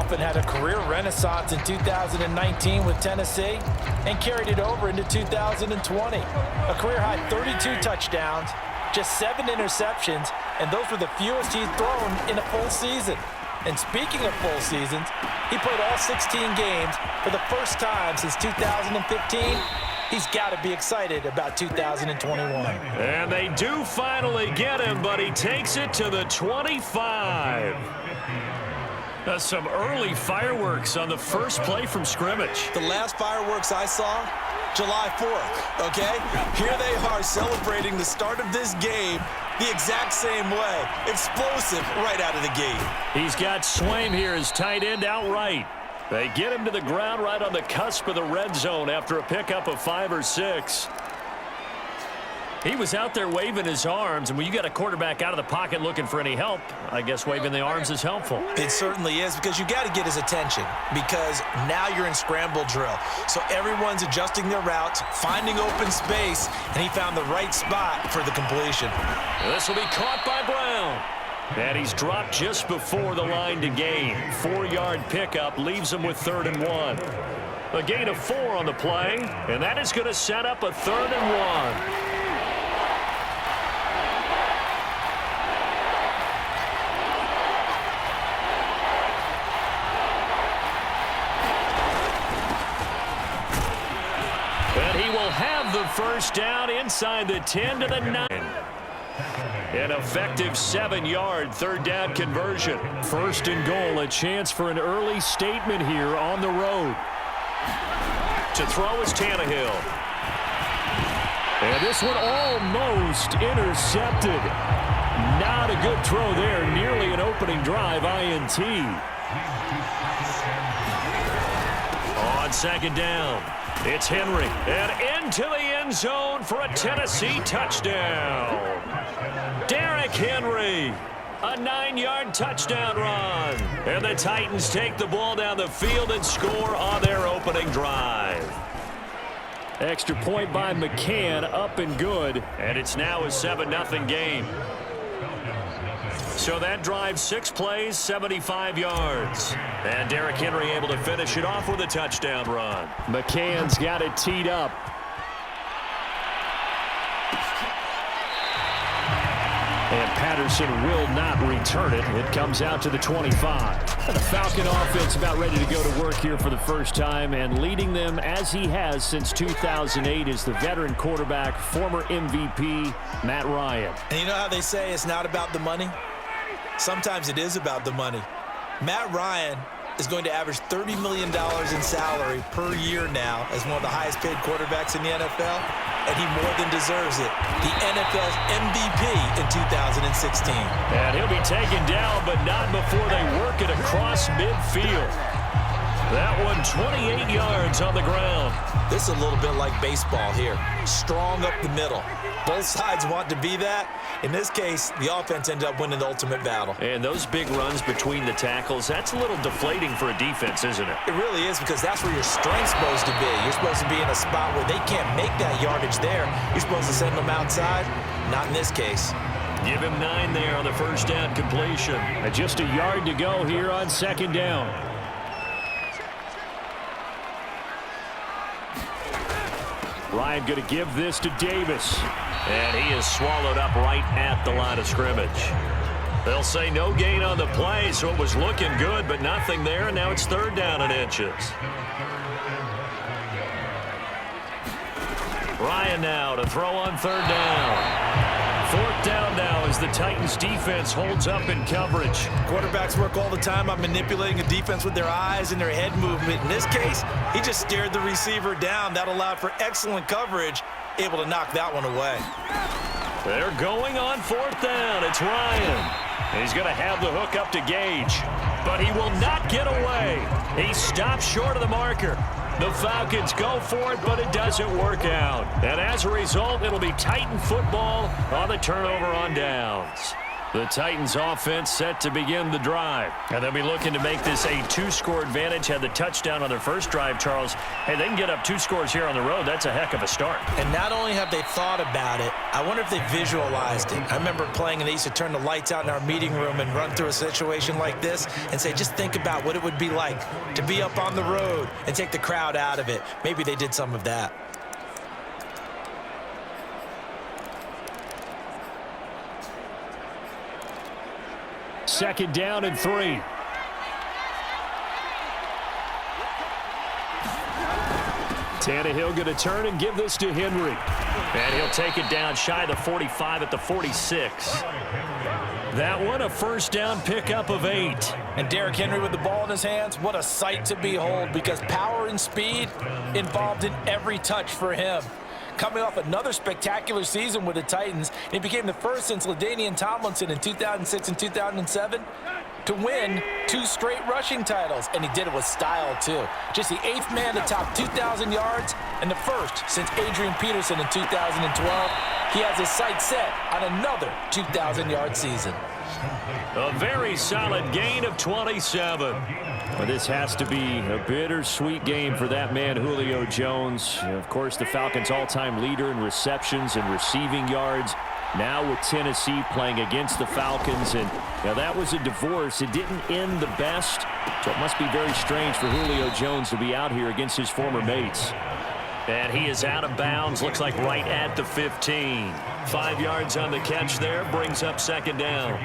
Dolphin had a career renaissance in 2019 with Tennessee and carried it over into 2020. A career-high 32 touchdowns, just 7 interceptions, and those were the fewest he's thrown in a full season. And speaking of full seasons, he played all 16 games for the first time since 2015. He's got to be excited about 2021. And they do finally get him, but he takes it to the 25. Some early fireworks on the first play from scrimmage. The last fireworks I saw, July 4th, okay? Here they are celebrating the start of this game the exact same way. Explosive right out of the gate. He's got Swaim here as tight end outright. They get him to the ground right on the cusp of the red zone after a pickup of 5 or 6. He was out there waving his arms, and when you got a quarterback out of the pocket looking for any help, I guess waving the arms is helpful. It certainly is, because you got to get his attention, because now you're in scramble drill. So everyone's adjusting their routes, finding open space, and he found the right spot for the completion. This will be caught by Brown. And he's dropped just before the line to gain. 4-yard pickup leaves him with 3rd and 1. A gain of 4 on the play, and that is going to set up a 3rd and 1. And he will have the first down inside the 10 to the 9. An effective 7-yard 3rd down conversion. 1st and goal, a chance for an early statement here on the road. To throw is Tannehill. And this one almost intercepted. Not a good throw there. Nearly an opening drive, INT. On 2nd down, it's Henry. And into the end zone for a Tennessee touchdown. Derrick Henry, a 9-yard touchdown run. And the Titans take the ball down the field and score on their opening drive. Extra point by McCann, up and good. And it's now a 7-0 game. So that drive, 6 plays, 75 yards. And Derrick Henry able to finish it off with a touchdown run. McCann's got it teed up. And Patterson will not return it. It comes out to the 25. And the Falcon offense about ready to go to work here for the first time, and leading them as he has since 2008 is the veteran quarterback, former MVP, Matt Ryan. And you know how they say it's not about the money? Sometimes it is about the money. Matt Ryan is going to average $30 million in salary per year now as one of the highest paid quarterbacks in the NFL, and he more than deserves it. The NFL's MVP in 2016. And he'll be taken down, but not before they work it across midfield. That one 28 yards on the ground. This is a little bit like baseball here. Strong up the middle. Both sides want to be that. In this case, the offense ended up winning the ultimate battle. And those big runs between the tackles, that's a little deflating for a defense, isn't it? It really is, because that's where your strength's supposed to be. You're supposed to be in a spot where they can't make that yardage there. You're supposed to send them outside. Not in this case. Give him 9 there on the first down completion. And just a yard to go here on 2nd down. Ryan going to give this to Davis. And he is swallowed up right at the line of scrimmage. They'll say no gain on the play, so it was looking good, but nothing there, and now it's 3rd down and inches. Ryan now to throw on 3rd down. 4th down now as the Titans defense holds up in coverage. Quarterbacks work all the time on manipulating a defense with their eyes and their head movement. In this case, he just stared the receiver down. That allowed for excellent coverage, able to knock that one away. They're going on 4th down. It's Ryan. He's going to have the hook up to Gage, but he will not get away. He stops short of the marker. The Falcons go for it, but it doesn't work out. And as a result, it'll be Titan football on the turnover on downs. The Titans offense set to begin the drive. And they'll be looking to make this a 2-score advantage. Had the touchdown on their first drive, Charles. Hey, they can get up 2 scores here on the road. That's a heck of a start. And not only have they thought about it, I wonder if they visualized it. I remember playing and they used to turn the lights out in our meeting room and run through a situation like this and say, just think about what it would be like to be up on the road and take the crowd out of it. Maybe they did some of that. Second down and 3. Tannehill going to turn and give this to Henry. And he'll take it down shy of the 45 at the 46. That one, a first down pickup of 8. And Derrick Henry with the ball in his hands, what a sight to behold, because power and speed involved in every touch for him. Coming off another spectacular season with the Titans, he became the first since LaDainian Tomlinson in 2006 and 2007 to win 2 straight rushing titles, and he did it with style too. Just the 8th man to top 2,000 yards and the first since Adrian Peterson in 2012. He has his sights set on another 2,000-yard season. A very solid gain of 27. Well, this has to be a bittersweet game for that man, Julio Jones. Of course, the Falcons' all-time leader in receptions and receiving yards. Now with Tennessee playing against the Falcons, and now that was a divorce. It didn't end the best, so it must be very strange for Julio Jones to be out here against his former mates. And he is out of bounds, looks like right at the 15. 5 yards on the catch there, brings up second down.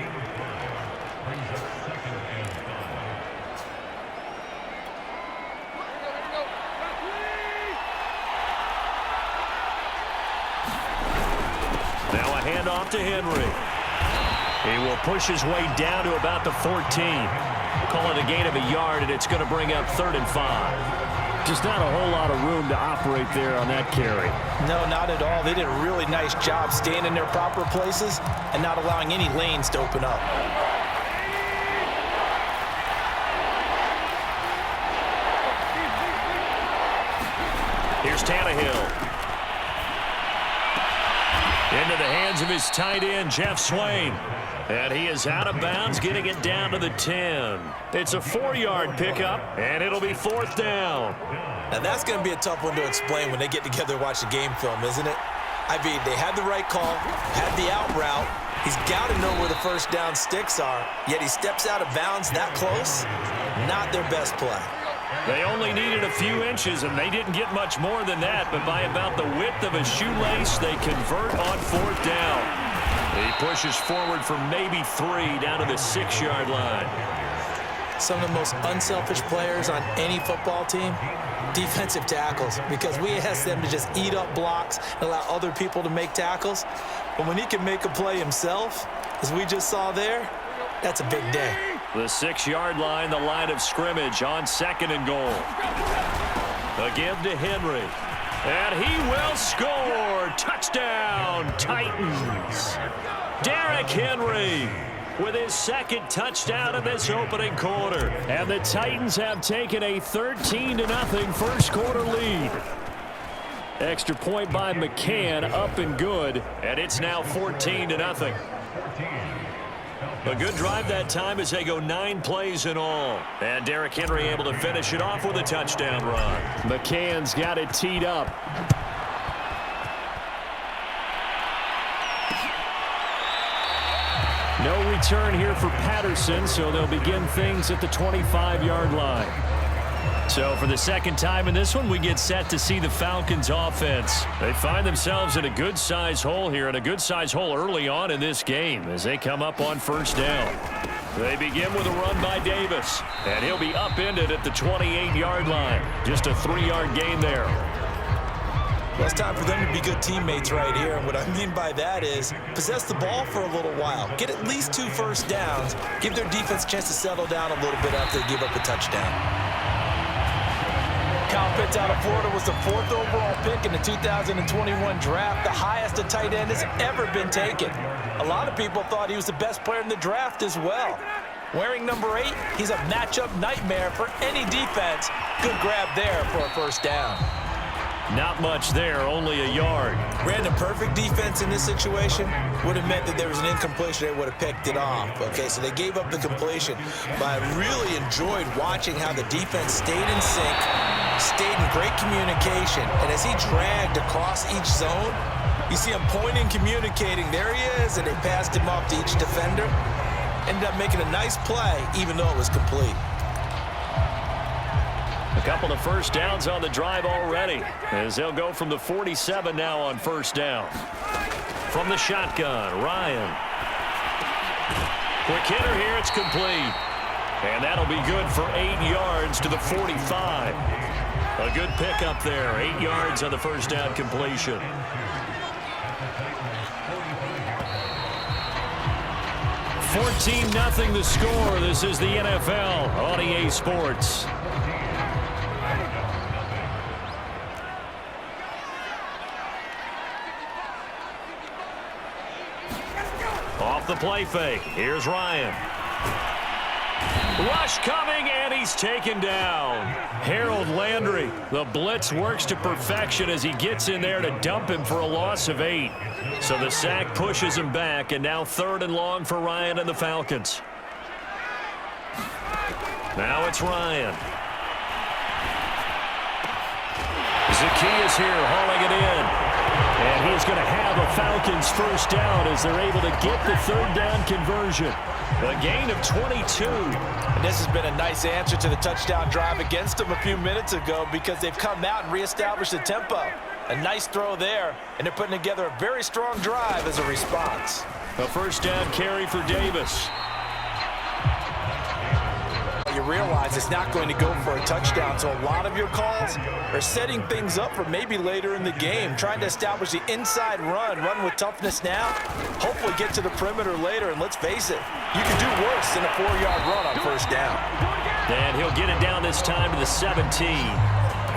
Now a handoff to Henry. He will push his way down to about the 14. Call it a gain of a yard, and it's going to bring up 3rd and 5. Just not a whole lot of room to operate there on that carry. No, not at all. They did a really nice job staying in their proper places and not allowing any lanes to open up. Here's Tannehill. Into the hands of his tight end, Jeff Swain. And he is out of bounds, getting it down to the 10. It's a 4-yard pickup, and it'll be 4th down. Now, that's going to be a tough one to explain when they get together and watch the game film, isn't it? I mean, they had the right call, had the out route. He's got to know where the first down sticks are, yet he steps out of bounds that close. Not their best play. They only needed a few inches, and they didn't get much more than that, but by about the width of a shoelace, they convert on 4th down. He pushes forward for maybe 3 down to the 6-yard line. Some of the most unselfish players on any football team, defensive tackles, because we ask them to just eat up blocks and allow other people to make tackles. But when he can make a play himself, as we just saw there, that's a big day. The 6-yard line, the line of scrimmage on 2nd and goal. Again to Henry. And he will score. Touchdown, Titans. Derrick Henry with his 2nd touchdown in this opening quarter. And the Titans have taken a 13-0 first quarter lead. Extra point by McCann, up and good. And it's now 14-0. A good drive that time as they go 9 plays in all. And Derrick Henry able to finish it off with a touchdown run. McCann's got it teed up. No return here for Patterson, so they'll begin things at the 25-yard line. So for the 2nd time in this one, we get set to see the Falcons offense. They find themselves in a good-size hole here, and a good-size hole early on in this game as they come up on 1st down. They begin with a run by Davis, and he'll be upended at the 28-yard line. Just a 3-yard gain there. Well, it's time for them to be good teammates right here. And what I mean by that is possess the ball for a little while. Get at least 2 first downs. Give their defense a chance to settle down a little bit after they give up a touchdown. Kyle Pitts out of Florida was the 4th overall pick in the 2021 draft, the highest a tight end has ever been taken. A lot of people thought he was the best player in the draft as well. Wearing number 8, he's a matchup nightmare for any defense. Good grab there for a first down. Not much there, only a yard. Brandon, perfect defense in this situation would have meant that there was an incompletion. They would have picked it off. Okay, so they gave up the completion. But I really enjoyed watching how the defense stayed in sync, stayed in great communication. And as he dragged across each zone, You see him pointing, communicating. There he is, and they passed him off to each defender. Ended up making a nice play, even though it was complete. A couple of first downs on the drive already, as they'll go from the 47 now on first down. From the shotgun, Ryan. Quick hitter here, it's complete. And that'll be good for 8 yards to the 45. A good pickup there, 8 yards on the first down completion. 14-0 the score. This is the NFL on EA Sports. Off the play fake. Here's Ryan. Rush coming, and he's taken down. Harold Landry. The blitz works to perfection as he gets in there to dump him for a loss of 8. So the sack pushes him back, and now 3rd and long for Ryan and the Falcons. Now it's Ryan. Zacchaeus here hauling it in. And he's going to have a Falcons first down as they're able to get the 3rd down conversion. A gain of 22. And this has been a nice answer to the touchdown drive against them a few minutes ago because they've come out and reestablished the tempo. A nice throw there, and they're putting together a very strong drive as a response. A first down carry for Davis. You realize it's not going to go for a touchdown, so a lot of your calls are setting things up for maybe later in the game, trying to establish the inside run with toughness now, hopefully get to the perimeter later, and let's face it, you can do worse than a 4-yard run on first down. And he'll get it down this time to the 17.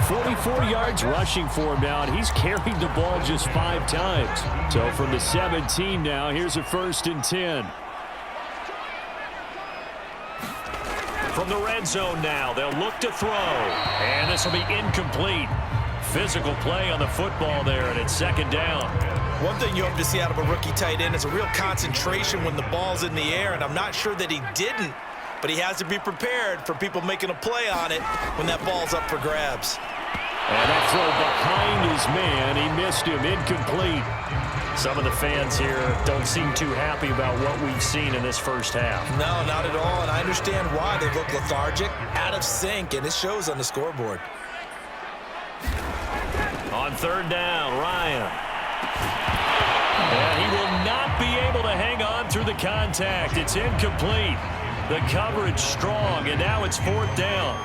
44 yards rushing for him now, and he's carried the ball just 5 times. So from the 17 now, here's a 1st and 10. From the red zone now, they'll look to throw. And this will be incomplete. Physical play on the football there, and it's 2nd down. One thing you hope to see out of a rookie tight end is a real concentration when the ball's in the air, and I'm not sure that he didn't, but he has to be prepared for people making a play on it when that ball's up for grabs. And that throw behind his man, he missed him, incomplete. Some of the fans here don't seem too happy about what we've seen in this first half. No, not at all, and I understand why. They look lethargic, out of sync, and it shows on the scoreboard. On 3rd down, Ryan. And he will not be able to hang on through the contact. It's incomplete. The coverage strong, and now it's 4th down.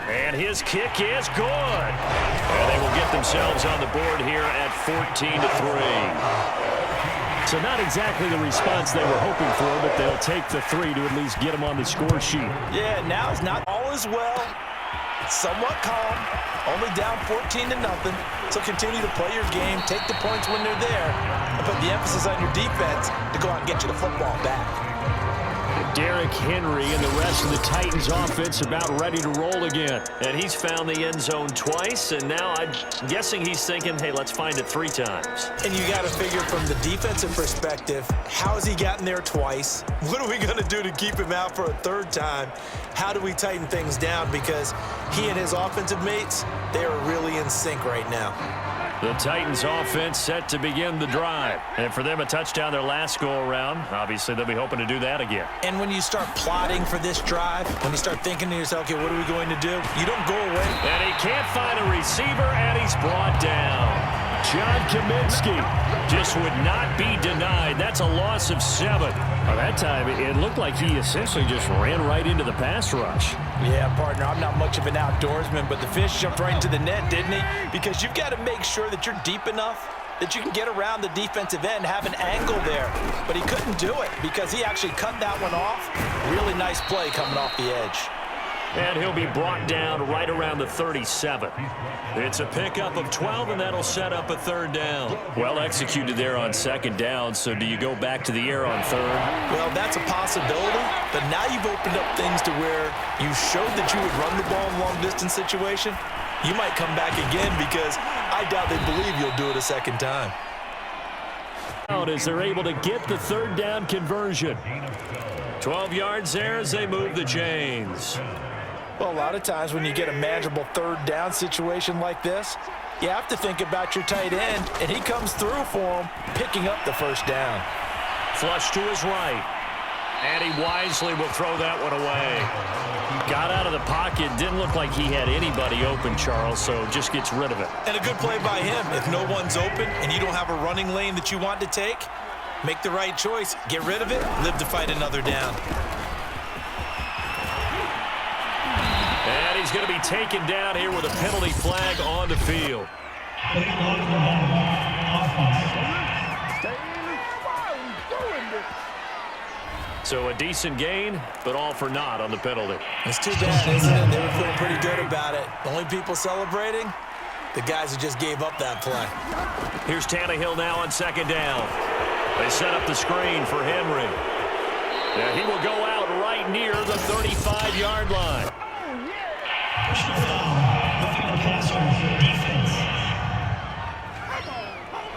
And his kick is good. And they will get themselves on the board here at 14-3. So not exactly the response they were hoping for, but they'll take the 3 to at least get them on the score sheet. Yeah, now it's not all as well. Somewhat calm, only down 14-0. So continue to play your game, take the points when they're there, and put the emphasis on your defense to go out and get you the football back. Derrick Henry and the rest of the Titans offense about ready to roll again. And he's found the end zone twice, and now I'm guessing he's thinking, hey, let's find it 3 times. And you got to figure from the defensive perspective, how has he gotten there twice? What are we going to do to keep him out for a 3rd time? How do we tighten things down? Because he and his offensive mates, they are really in sync right now. The Titans offense set to begin the drive. And for them, a touchdown their last go-around. Obviously, they'll be hoping to do that again. And when you start plotting for this drive, when you start thinking to yourself, okay, what are we going to do? You don't go away. And he can't find a receiver, and he's brought down. John Kaminsky just would not be denied. That's a loss of 7. By that time, it looked like he essentially just ran right into the pass rush. Yeah, partner, I'm not much of an outdoorsman, but the fish jumped right into the net, didn't he? Because you've got to make sure that you're deep enough that you can get around the defensive end, have an angle there. But he couldn't do it because he actually cut that one off. Really nice play coming off the edge. And he'll be brought down right around the 37. It's a pickup of 12, and that'll set up a 3rd down. Well executed there on 2nd down, so do you go back to the air on 3rd? Well, that's a possibility, but now you've opened up things to where you showed that you would run the ball in long-distance situation. You might come back again because I doubt they believe you'll do it a 2nd time. As they're able to get the 3rd down conversion. 12 yards there as they move the chains. Well, a lot of times when you get a manageable third down situation like this, you have to think about your tight end, and he comes through for him, picking up the first down. Flush to his right. And he wisely will throw that one away. Got out of the pocket. Didn't look like he had anybody open, Charles, so just gets rid of it. And a good play by him. If no one's open and you don't have a running lane that you want to take, make the right choice. Get rid of it. Live to fight another down. And he's going to be taken down here with a penalty flag on the field. So a decent gain, but all for naught on the penalty. It's too bad, isn't it? They were feeling pretty good about it. The only people celebrating, the guys who just gave up that play. Here's Tannehill now on second down. They set up the screen for Henry. Now he will go out right near the 35-yard line.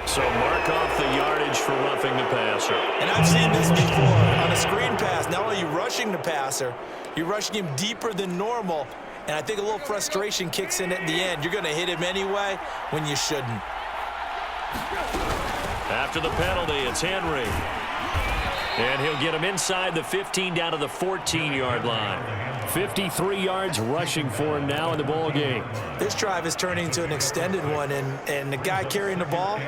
So mark off the yardage for roughing the passer. And I've seen this before. On a screen pass, not only are you rushing the passer, you're rushing him deeper than normal. And I think a little frustration kicks in at the end. You're going to hit him anyway when you shouldn't. After the penalty, it's Henry. And he'll get him inside the 15 down to the 14-yard line. 53 yards rushing for him now in the ball game. This drive is turning into an extended one, and the guy carrying the ball,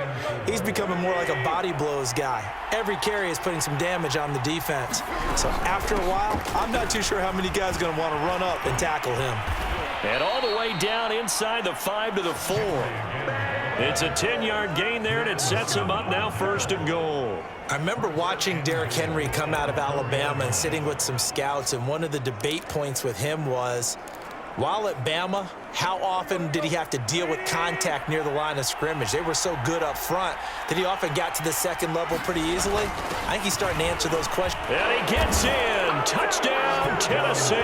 he's becoming more like a body blows guy. Every carry is putting some damage on the defense. So after a while, I'm not too sure how many guys are going to want to run up and tackle him. And all the way down inside the 5 to the 4. It's a 10-yard gain there, and it sets him up now 1st and goal. I remember watching Derrick Henry come out of Alabama and sitting with some scouts, and one of the debate points with him was, while at Bama, how often did he have to deal with contact near the line of scrimmage? They were so good up front that he often got to the second level pretty easily. I think he's starting to answer those questions. And he gets in. Touchdown, Tennessee.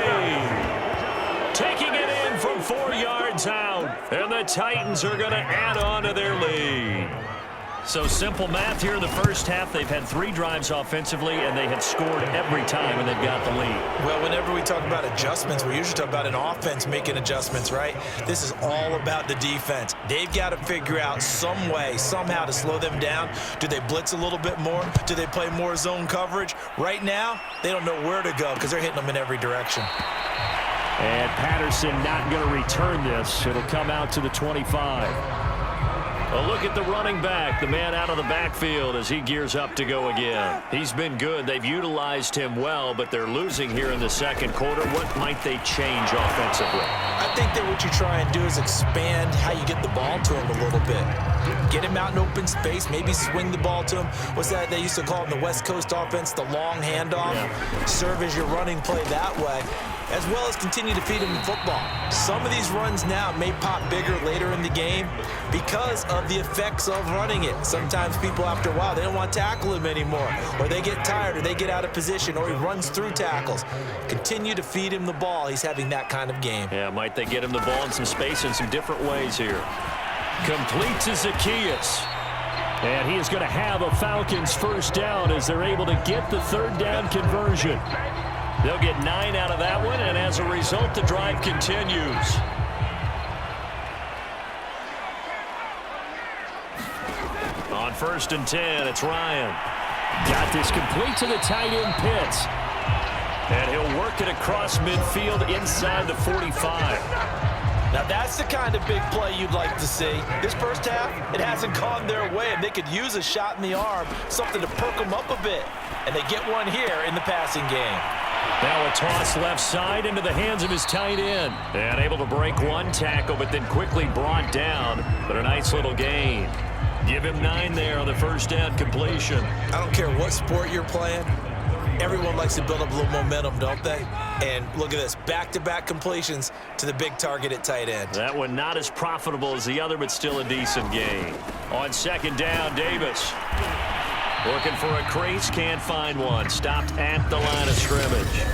Taking it in from 4 yards out. And the Titans are going to add on to their lead. So simple math here in the first half. They've had 3 drives offensively, and they have scored every time when they've got the lead. Well, whenever we talk about adjustments, we usually talk about an offense making adjustments, right? This is all about the defense. They've got to figure out some way, somehow to slow them down. Do they blitz a little bit more? Do they play more zone coverage? Right now, they don't know where to go because they're hitting them in every direction. And Patterson not going to return this. It'll come out to the 25. A look at the running back, the man out of the backfield as he gears up to go again. He's been good. They've utilized him well, but they're losing here in the second quarter. What might they change offensively? I think that what you try and do is expand how you get the ball to him a little bit. Get him out in open space, maybe swing the ball to him. What's that they used to call in the West Coast offense, the long handoff? Yeah. Serve as your running play that way, as well as continue to feed him the football. Some of these runs now may pop bigger later in the game because of the effects of running it. Sometimes people, after a while, they don't want to tackle him anymore, or they get tired, or they get out of position, or he runs through tackles. Continue to feed him the ball. He's having that kind of game. Yeah, might they get him the ball in some space in some different ways here. Complete to Zacchaeus. And he is going to have a Falcons first down as they're able to get the third down conversion. They'll get 9 out of that one, and as a result, the drive continues. On 1st and 10, it's Ryan. Got this complete to the tight end Pitts. And he'll work it across midfield inside the 45. Now that's the kind of big play you'd like to see. This first half, it hasn't gone their way, and they could use a shot in the arm, something to perk them up a bit. And they get one here in the passing game. Now a toss left side into the hands of his tight end. And able to break one tackle, but then quickly brought down. But a nice little gain. Give him 9 there on the first down completion. I don't care what sport you're playing. Everyone likes to build up a little momentum, don't they? And look at this, back-to-back completions to the big target at tight end. That one not as profitable as the other, but still a decent gain. On 2nd down, Davis. Looking for a crease, can't find one. Stopped at the line of scrimmage.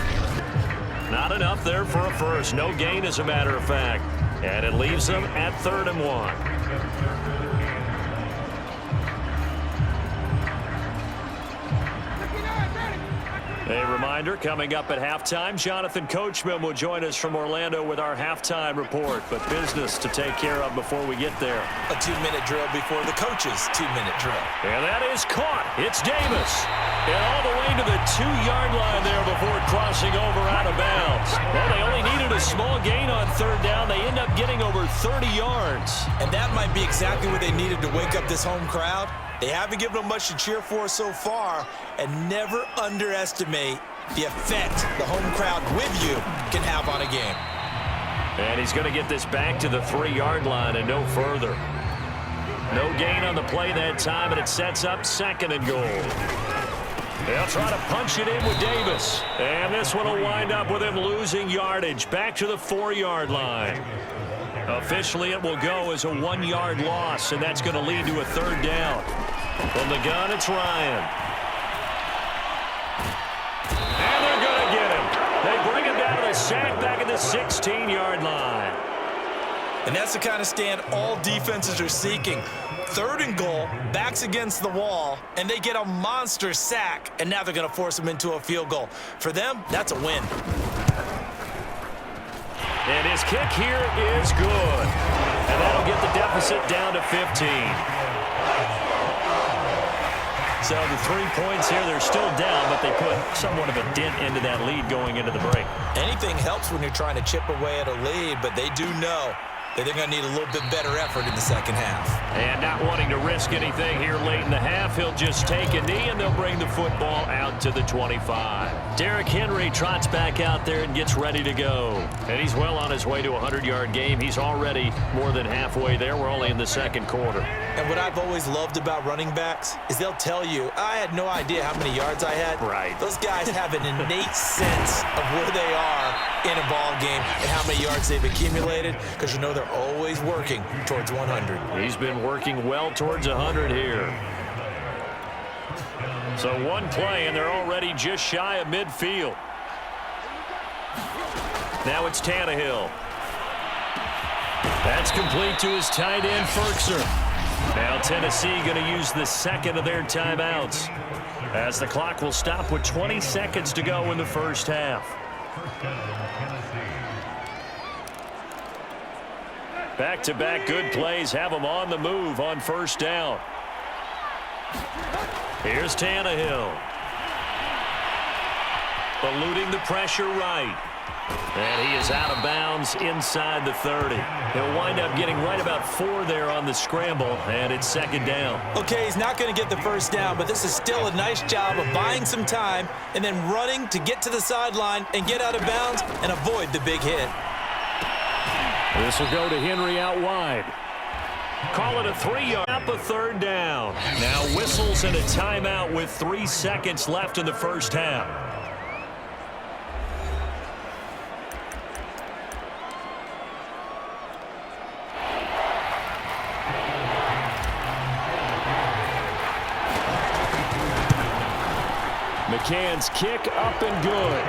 Not enough there for a first. No gain, as a matter of fact. And it leaves them at 3rd and 1. A reminder. reminder, coming up at halftime, Jonathan Coachman will join us from Orlando with our halftime report. But business to take care of before we get there. A 2-minute drill before the coach's 2-minute drill. And that is caught. It's Davis. And all the way to the 2-yard line there before crossing over out of bounds. Well, they only needed a small gain on third down. They end up getting over 30 yards. And that might be exactly what they needed to wake up this home crowd. They haven't given them much to cheer for so far, and never underestimate the effect the home crowd with you can have on a game. And he's going to get this back to the 3-yard line and no further. No gain on the play that time, and it sets up 2nd and goal. They'll try to punch it in with Davis. And this one will wind up with him losing yardage back to the 4-yard line. Officially, it will go as a 1-yard loss, and that's going to lead to a 3rd down. From the gun, it's Ryan. And they're going to get him. They bring him down to the sack back at the 16-yard line. And that's the kind of stand all defenses are seeking. 3rd and goal, backs against the wall, and they get a monster sack, and now they're going to force them into a field goal. For them, that's a win. And his kick here is good. And that'll get the deficit down to 15. So the 3 points here, they're still down, but they put somewhat of a dent into that lead going into the break. Anything helps when you're trying to chip away at a lead, but they do know that they're going to need a little bit better effort in the second half. And not wanting to risk anything here late in the half, he'll just take a knee, and they'll bring the football out to the 25. Derrick Henry trots back out there and gets ready to go. And he's well on his way to a 100-yard game. He's already more than halfway there. We're only in the 2nd quarter. And what I've always loved about running backs is they'll tell you, I had no idea how many yards I had. Right. Those guys have an innate sense of where they are in a ball game and how many yards they've accumulated, because you know they're always working towards 100. He's been working well towards 100 here. So one play, and they're already just shy of midfield. Now it's Tannehill. That's complete to his tight end, Ferkser. Now Tennessee going to use the 2nd of their timeouts, as the clock will stop with 20 seconds to go in the first half. Back-to-back good plays have them on the move on 1st down. Here's Tannehill. Eluding the pressure right. And he is out of bounds inside the 30. He'll wind up getting right about 4 there on the scramble, and it's 2nd down. Okay, he's not going to get the 1st down, but this is still a nice job of buying some time and then running to get to the sideline and get out of bounds and avoid the big hit. This will go to Henry out wide. Call it a 3-yard, up a 3rd down. Now whistles and a timeout with 3 seconds left in the first half. McCann's kick up and good.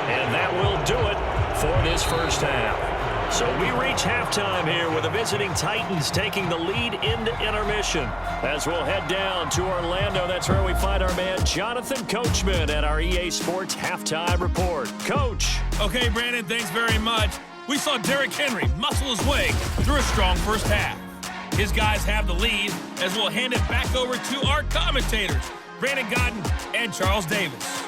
And that will do it for this first half. So we reach halftime here with the visiting Titans taking the lead into intermission. As we'll head down to Orlando, that's where we find our man Jonathan Coachman at our EA Sports Halftime Report. Coach. Okay, Brandon, thanks very much. We saw Derrick Henry muscle his way through a strong first half. His guys have the lead, as we'll hand it back over to our commentators, Brandon Godden and Charles Davis.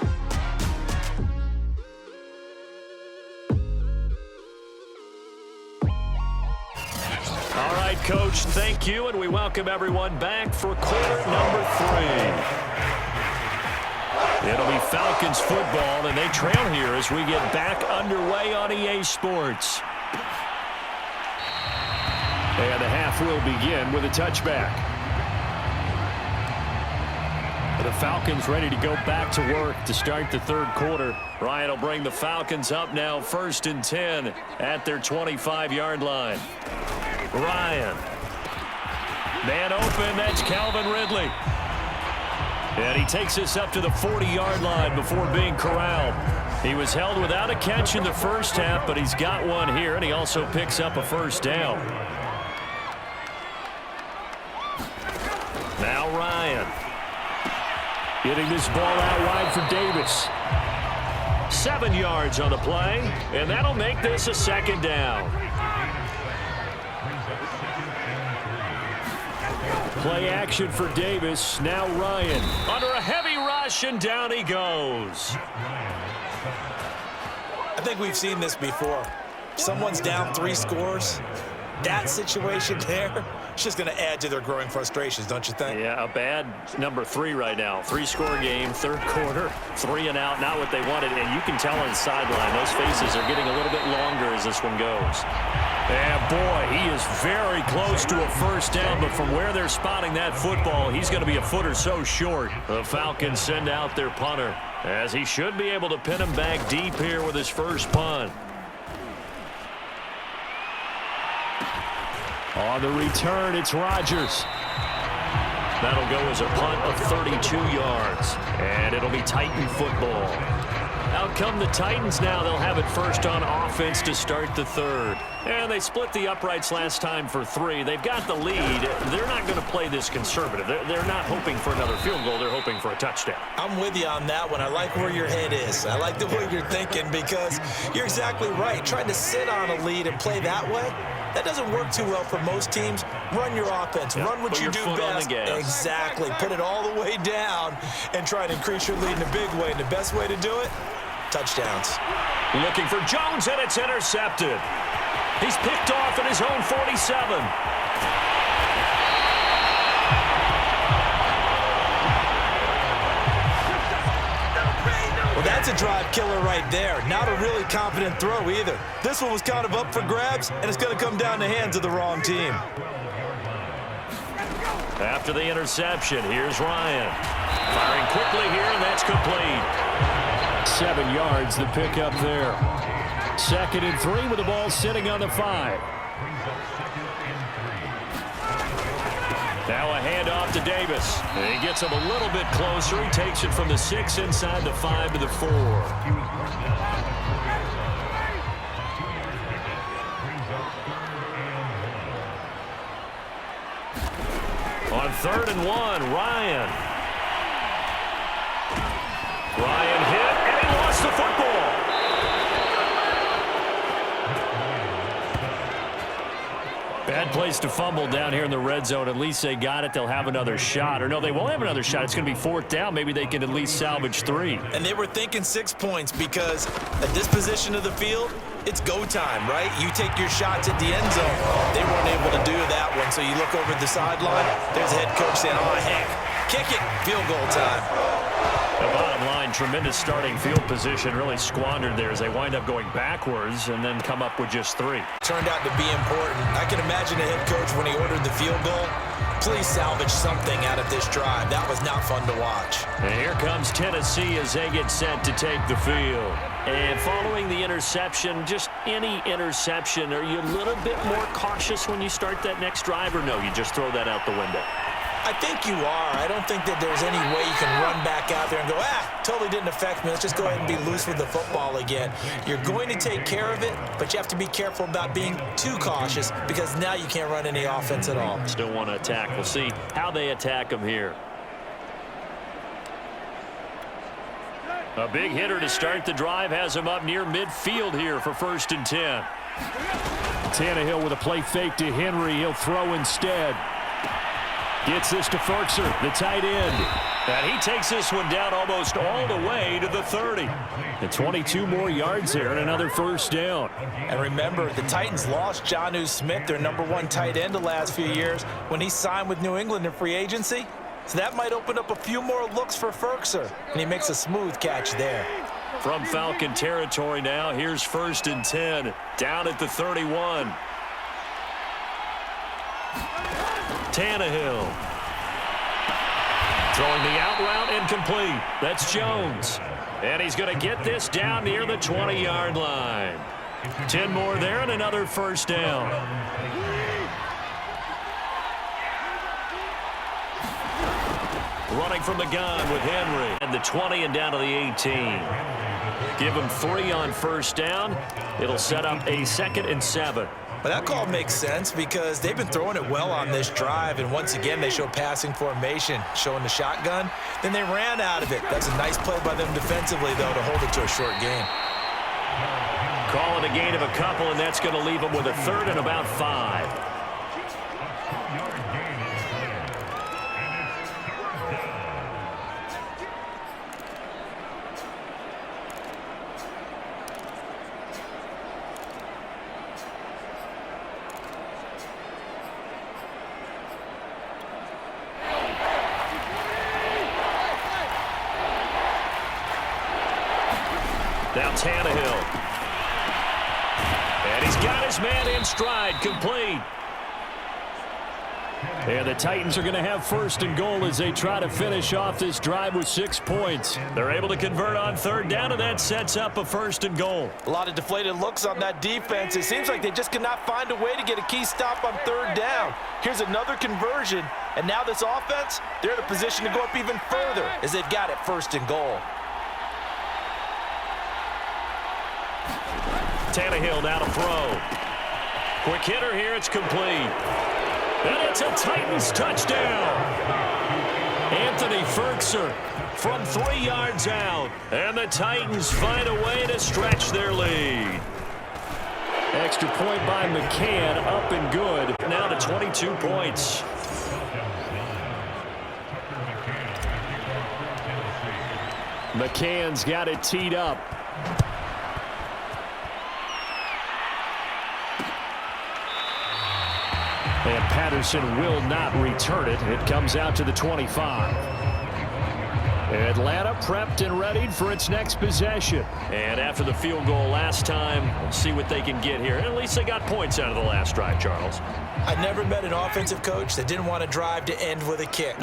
All right, Coach, thank you, and we welcome everyone back for quarter number 3. It'll be Falcons football, and they trail here as we get back underway on EA Sports. And the half will begin with a touchback. The Falcons ready to go back to work to start the 3rd quarter. Ryan will bring the Falcons up now 1st and 10 at their 25-yard line. Ryan. Man open, that's Calvin Ridley. And he takes us up to the 40-yard line before being corralled. He was held without a catch in the first half, but he's got one here, and he also picks up a 1st down. Now Ryan. Getting this ball out wide for Davis. 7 yards on the play, and that'll make this a second down. Play action for Davis. Now Ryan under a heavy rush, and down he goes. I think we've seen this before. Someone's down 3 scores. That situation there, it's just going to add to their growing frustrations, don't you think? Yeah, a bad number 3 right now. 3-score game, third quarter, 3 and out, not what they wanted. And you can tell on the sideline, those faces are getting a little bit longer as this one goes. And boy, he is very close to a first down, but from where they're spotting that football, he's going to be a foot or so short. The Falcons send out their punter, as he should be able to pin him back deep here with his first punt. On the return, it's Rodgers. That'll go as a punt of 32 yards, and it'll be Titan football. Out come the Titans now. They'll have it first on offense to start the third. And they split the uprights last time for 3. They've got the lead. They're not going to play this conservative. They're not hoping for another field goal. They're hoping for a touchdown. I'm with you on that one. I like where your head is. I like the way you're thinking, because you're exactly right. Trying to sit on a lead and play that way, that doesn't work too well for most teams. Run your offense. Yep. Run what Put you your do foot on best. the gas. Exactly. Put it all the way down and try to increase your lead in a big way. And the best way to do it, touchdowns. Looking for Jones, and it's intercepted. He's picked off at his own 47. Well, that's a drive killer right there. Not a really confident throw either. This one was kind of up for grabs, and it's going to come down the hands of the wrong team. After the interception, here's Ryan. Firing quickly here, and that's complete. 7 yards, the pickup there. 2nd and 3 with the ball sitting on the 5. Now a handoff to Davis. He gets him a little bit closer. He takes it from the 6 inside the 5 to the 4. On 3rd and 1, Ryan. Ryan hit, and he lost the football. Bad place to fumble down here in the red zone. At least they got it. They'll have another shot. Or no, they won't have another shot. It's going to be 4th down. Maybe they can at least salvage 3. And they were thinking 6 points, because at this position of the field, it's go time, right? You take your shots at the end zone. They weren't able to do that one, so you look over the sideline. There's the head coach saying, oh, heck, kick it, field goal time. The bottom line, tremendous starting field position, really squandered there as they wind up going backwards and then come up with just 3. Turned out to be important. I can imagine the head coach, when he ordered the field goal, please salvage something out of this drive. That was not fun to watch. And here comes Tennessee as they get set to take the field. And following the interception, just any interception, are you a little bit more cautious when you start that next drive, or no, you just throw that out the window? I think you are. I don't think that there's any way you can run back out there and go, totally didn't affect me. Let's just go ahead and be loose with the football again. You're going to take care of it, but you have to be careful about being too cautious, because now you can't run any offense at all. Still want to attack. We'll see how they attack them here. A big hitter to start the drive has him up near midfield here for 1st and 10. Tannehill with a play fake to Henry. He'll throw instead. Gets this to Ferkser, the tight end. And he takes this one down almost all the way to the 30. And 22 more yards there and another 1st down. And remember, the Titans lost Jonnu Smith, their #1 tight end the last few years, when he signed with New England in free agency. So that might open up a few more looks for Ferkser. And he makes a smooth catch there. From Falcon territory now, here's 1st and 10. Down at the 31. Tannehill. Throwing the out route incomplete. That's Jones. And he's going to get this down near the 20-yard line. 10 more there and another 1st down. Running from the gun with Henry. And the 20 and down to the 18. Give him 3 on 1st down. It'll set up a 2nd and 7. But that call makes sense because they've been throwing it well on this drive, and once again they show passing formation, showing the shotgun. Then they ran out of it. That's a nice play by them defensively, though, to hold it to a short gain. Call it a gain of a couple, and that's going to leave them with a third and about 5. Now Tannehill. And he's got his man in stride, complete. And the Titans are going to have first and goal as they try to finish off this drive with 6 points. They're able to convert on third down, and that sets up a first and goal. A lot of deflated looks on that defense. It seems like they just cannot find a way to get a key stop on third down. Here's another conversion, and now this offense, they're in a position to go up even further as they've got it first and goal. Tannehill now to throw. Quick hitter here, it's complete. And it's a Titans touchdown. Anthony Ferkser from 3 yards out. And the Titans find a way to stretch their lead. Extra point by McCann, up and good. Now to 22 points. McCann's got it teed up. And Patterson will not return it. It comes out to the 25. Atlanta prepped and readied for its next possession. And after the field goal last time, we'll see what they can get here. And at least they got points out of the last drive, Charles. I never met an offensive coach that didn't want to drive to end with a kick.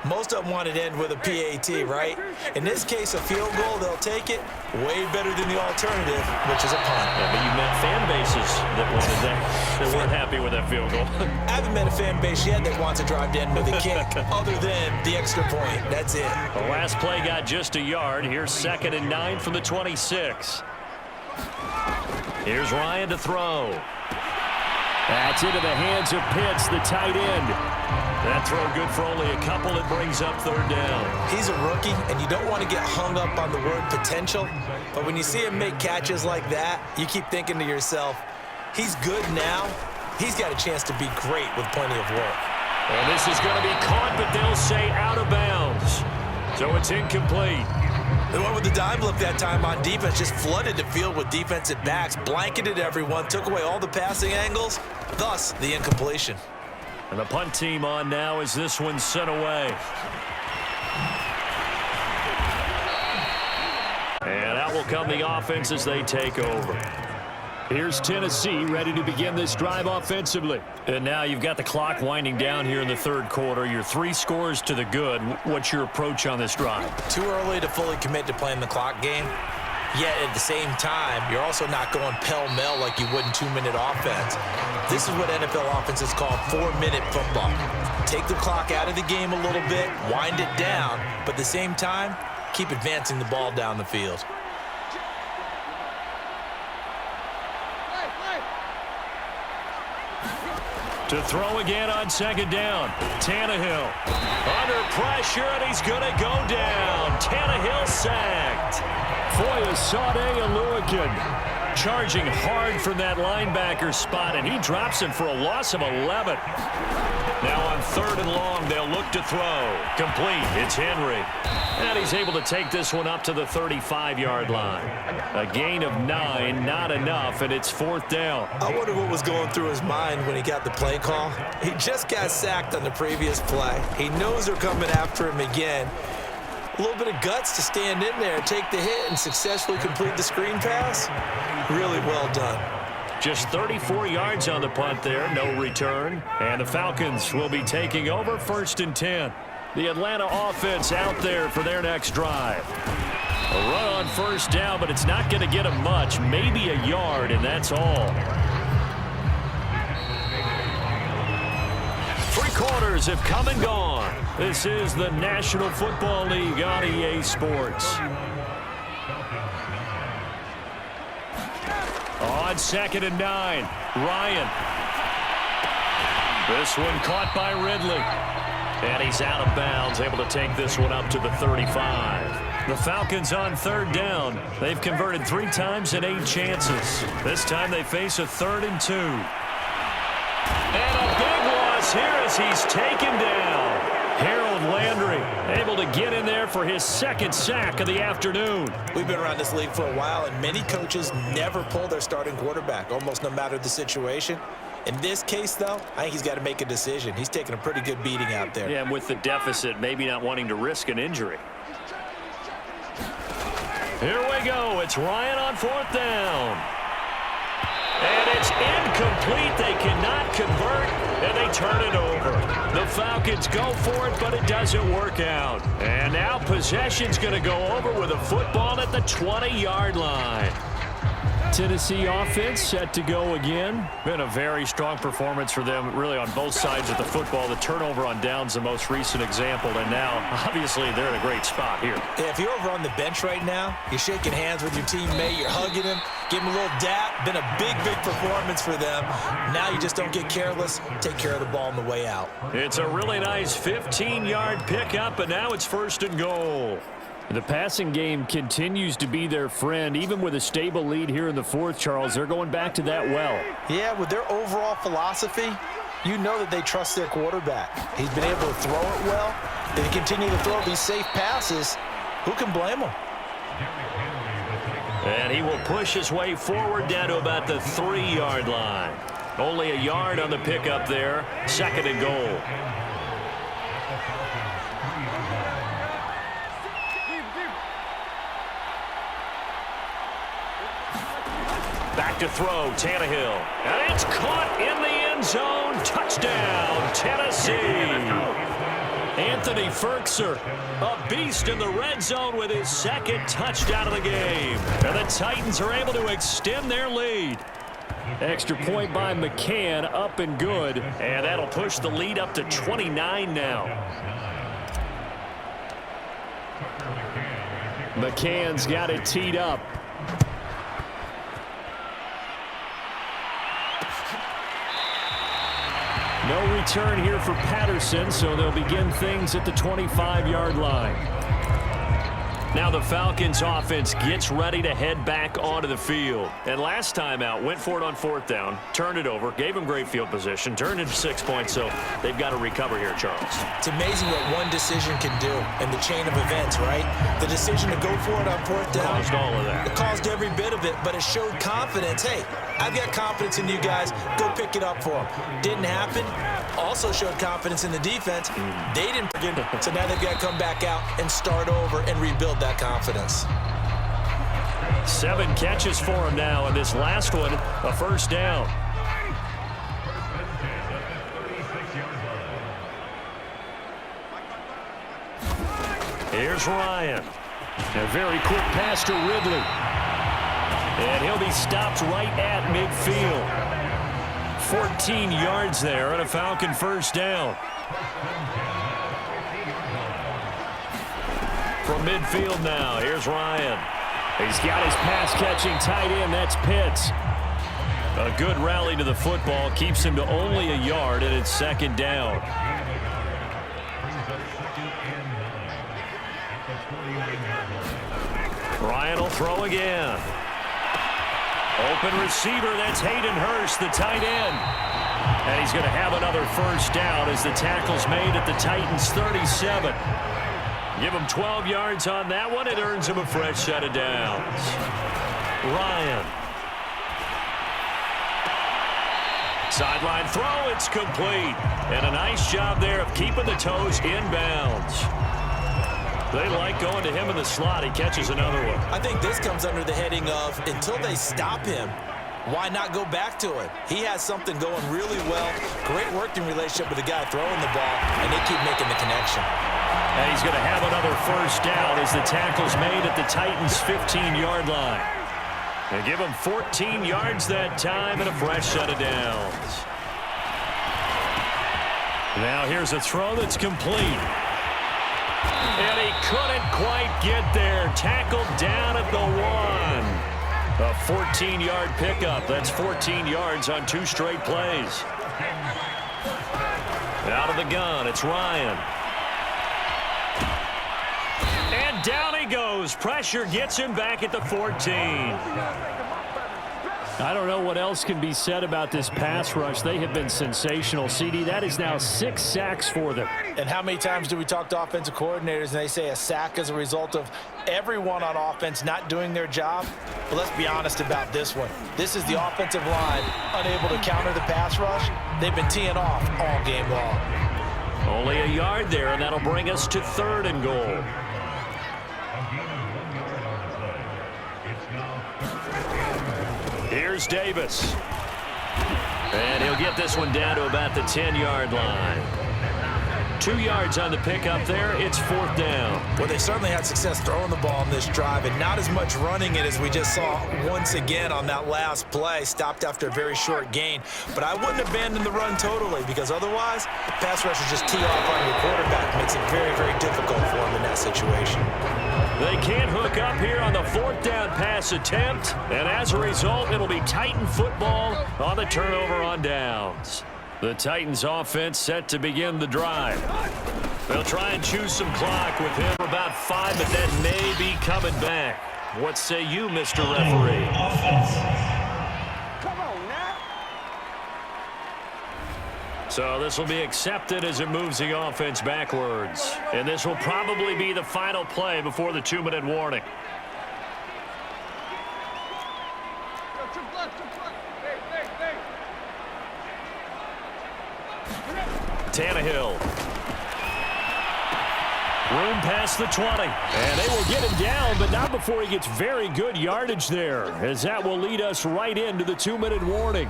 Most of them want it to end with a PAT, right? In this case, a field goal, they'll take it way better than the alternative, which is a punt. Yeah, but you met fan bases that wanted that weren't happy with that field goal. I haven't met a fan base yet that wants to drive to end with a kick other than the extra point. That's it. The last play got just a yard. Here's 2nd and 9 from the 26. Here's Ryan to throw. That's into the hands of Pitts, the tight end. That throw good for only a couple. It brings up third down. He's a rookie, and you don't want to get hung up on the word potential. But when you see him make catches like that, you keep thinking to yourself, he's good now. He's got a chance to be great with plenty of work. And this is going to be caught, but they'll say out of bounds. So it's incomplete. The one with the dime look that time on defense just flooded the field with defensive backs, blanketed everyone, took away all the passing angles, thus the incompletion. And the punt team on now as this one's sent away. And out will come the offense as they take over. Here's Tennessee ready to begin this drive offensively. And now you've got the clock winding down here in the third quarter. You're 3 scores to the good. What's your approach on this drive? Too early to fully commit to playing the clock game. Yet at the same time, you're also not going pell-mell like you would in 2-minute offense. This is what NFL offenses call 4-minute football. Take the clock out of the game a little bit, wind it down, but at the same time, keep advancing the ball down the field. To throw again on 2nd down. Tannehill under pressure, and he's going to go down. Tannehill sacked. Foyesade Aluakin charging hard from that linebacker spot, and he drops him for a loss of 11. Now on 3rd and long, they'll look to throw. Complete. It's Henry. And he's able to take this one up to the 35-yard line. A gain of 9, not enough, and it's 4th down. I wonder what was going through his mind when he got the play call. He just got sacked on the previous play. He knows they're coming after him again. A little bit of guts to stand in there, take the hit, and successfully complete the screen pass. Really well done. Just 34 yards on the punt there, no return. And the Falcons will be taking over 1st and 10. The Atlanta offense out there for their next drive. A run on 1st down, but it's not going to get them much. Maybe a yard, and that's all. 3 quarters have come and gone. This is the National Football League on EA Sports. On on 2nd and 9. Ryan. This one caught by Ridley. And he's out of bounds, able to take this one up to the 35. The Falcons on 3rd down. They've converted 3 times in 8 chances. This time they face a 3rd and 2. And a big loss here as he's taken down. Harold Landry able to get in there for his 2nd sack of the afternoon. We've been around this league for a while, and many coaches never pull their starting quarterback, almost no matter the situation. In this case, though, I think he's got to make a decision. He's taking a pretty good beating out there. Yeah, and with the deficit, maybe not wanting to risk an injury. Here we go. It's Ryan on 4th down. And it's incomplete. They cannot convert, and they turn it over. The Falcons go for it, but it doesn't work out. And now possession's going to go over with a football at the 20-yard line. Tennessee offense set to go again. Been a very strong performance for them, really, on both sides of the football. The turnover on downs, the most recent example, and now, obviously, they're in a great spot here. Yeah, if you're over on the bench right now, you're shaking hands with your teammate, you're hugging him, give him a little dap. Been a big, big performance for them. Now you just don't get careless. Take care of the ball on the way out. It's a really nice 15-yard pickup, and now it's 1st and goal. The passing game continues to be their friend. Even with a stable lead here in the 4th, Charles, they're going back to that well. Yeah, with their overall philosophy, you know that they trust their quarterback. He's been able to throw it well. If they continue to throw these safe passes, who can blame them? And he will push his way forward down to about the 3-yard line. Only a yard on the pickup there. 2nd and goal. Back to throw, Tannehill. And it's caught in the end zone. Touchdown, Tennessee. Anthony Ferkser, a beast in the red zone with his 2nd touchdown of the game. And the Titans are able to extend their lead. Extra point by McCann, up and good. And that'll push the lead up to 29 now. McCann's got it teed up. No return here for Patterson, so they'll begin things at the 25-yard line. Now the Falcons offense gets ready to head back onto the field. And last time out, went for it on 4th down, turned it over, gave them great field position, turned into 6 points, so they've got to recover here, Charles. It's amazing what one decision can do in the chain of events, right? The decision to go for it on 4th down. Caused all of that. It caused every bit of it, but it showed confidence. Hey, I've got confidence in you guys. Go pick it up for them. Didn't happen. Also showed confidence in the defense. They didn't forget, so now they've got to come back out and start over and rebuild that confidence. 7 catches for him now, and this last one, a 1st down. Here's Ryan. A very quick pass to Ridley. And he'll be stopped right at midfield. 14 yards there and a Falcon 1st down. From midfield now, here's Ryan. He's got his pass-catching tight end. That's Pitts. A good rally to the football keeps him to only a yard, and it's 2nd down. Ryan will throw again. Open receiver, that's Hayden Hurst, the tight end. And he's going to have another 1st down as the tackle's made at the Titans' 37. Give him 12 yards on that one. It earns him a fresh set of downs. Ryan. Sideline throw, it's complete. And a nice job there of keeping the toes inbounds. They like going to him in the slot. He catches another one. I think this comes under the heading of, until they stop him, why not go back to it? He has something going really well. Great working relationship with the guy throwing the ball, and they keep making the connection. And he's going to have another 1st down as the tackle's made at the Titans' 15-yard line. And give him 14 yards that time and a fresh set of downs. Now here's a throw that's complete. And he couldn't quite get there. Tackled down at the 1. A 14-yard pickup. That's 14 yards on 2 straight plays. Out of the gun, it's Ryan. And down he goes. Pressure gets him back at the 14. I don't know what else can be said about this pass rush. They have been sensational, CD. That is now 6 sacks for them. And how many times do we talk to offensive coordinators and they say a sack is a result of everyone on offense not doing their job? But let's be honest about this one. This is the offensive line unable to counter the pass rush. They've been teeing off all game long. Only a yard there, and that'll bring us to 3rd and goal. Here's Davis. And he'll get this one down to about the 10-yard line. 2 yards on the pickup there. It's 4th down. Well, they certainly had success throwing the ball in this drive, and not as much running it as we just saw once again on that last play. Stopped after a very short gain. But I wouldn't abandon the run totally, because otherwise, pass rushers just tee off on your quarterback. Makes it very, very difficult for him in that situation. They can't hook up here on the 4th down pass attempt, and as a result, it'll be Titan football on the turnover on downs. The Titans offense set to begin the drive. They'll try and choose some clock with him for about 5, but that may be coming back. What say you, Mr. Referee? Come on now. So this will be accepted as it moves the offense backwards. And this will probably be the final play before the 2-minute warning. Tannehill. Room past the 20. And they will get him down, but not before he gets very good yardage there, as that will lead us right into the 2-minute warning.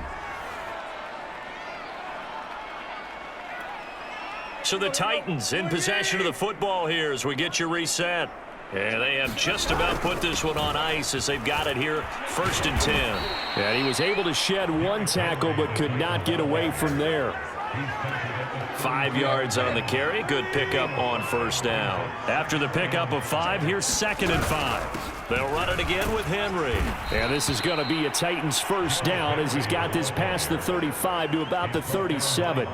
So the Titans in possession of the football here as we get you reset. And they have just about put this one on ice as they've got it here, 1st and 10. And he was able to shed 1 tackle but could not get away from there. 5 yards on the carry. Good pickup on 1st down. After the pickup of 5, here's 2nd and 5. They'll run it again with Henry. And this is going to be a Titans 1st down as he's got this past the 35 to about the 37.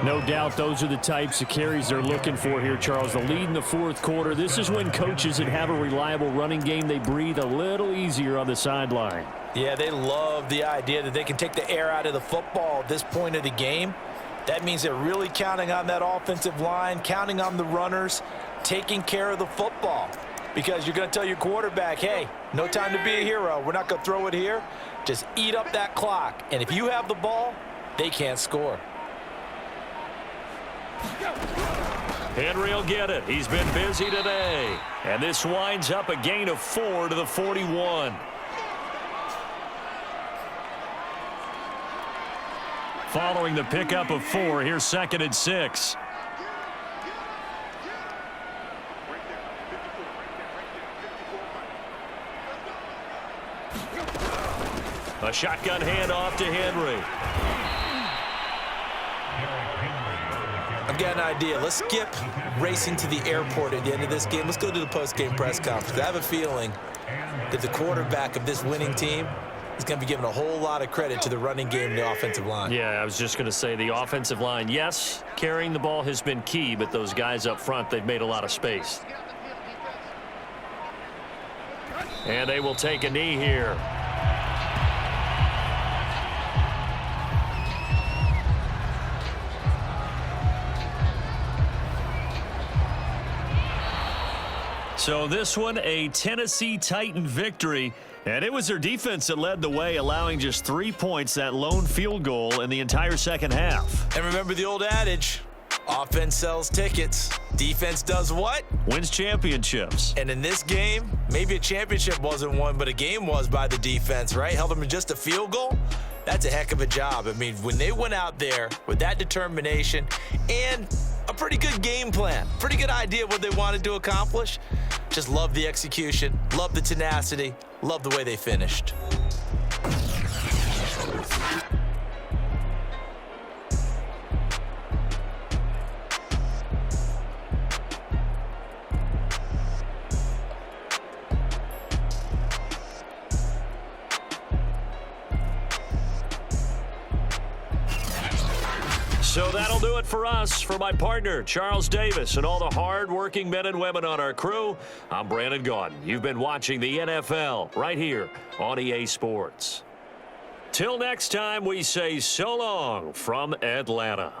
No doubt those are the types of carries they're looking for here, Charles. The lead in the 4th quarter. This is when coaches that have a reliable running game, they breathe a little easier on the sideline. Yeah, they love the idea that they can take the air out of the football at this point of the game. That means they're really counting on that offensive line, counting on the runners, taking care of the football. Because you're going to tell your quarterback, hey, no time to be a hero. We're not going to throw it here. Just eat up that clock. And if you have the ball, they can't score. Henry will get it. He's been busy today. And this winds up a gain of 4 to the 41. Following the pickup of 4, here's 2nd and 6. A shotgun handoff to Henry. I've got an idea. Let's skip racing to the airport at the end of this game. Let's go to the post-game press conference. I have a feeling that the quarterback of this winning team is going to be giving a whole lot of credit to the running game and the offensive line. Yeah, I was just going to say the offensive line, yes, carrying the ball has been key, but those guys up front, they've made a lot of space. And they will take a knee here. So this one, a Tennessee Titan victory. And it was their defense that led the way, allowing just 3 points, that lone field goal in the entire second half. And remember the old adage, offense sells tickets. Defense does what? Wins championships. And in this game, maybe a championship wasn't won, but a game was by the defense, right? Held them in just a field goal. That's a heck of a job. I mean, when they went out there with that determination and a pretty good game plan, pretty good idea of what they wanted to accomplish, just love the execution, love the tenacity, love the way they finished. So that'll do it for us. For my partner, Charles Davis, and all the hard-working men and women on our crew, I'm Brandon Gaudin. You've been watching the NFL right here on EA Sports. Till next time, we say so long from Atlanta.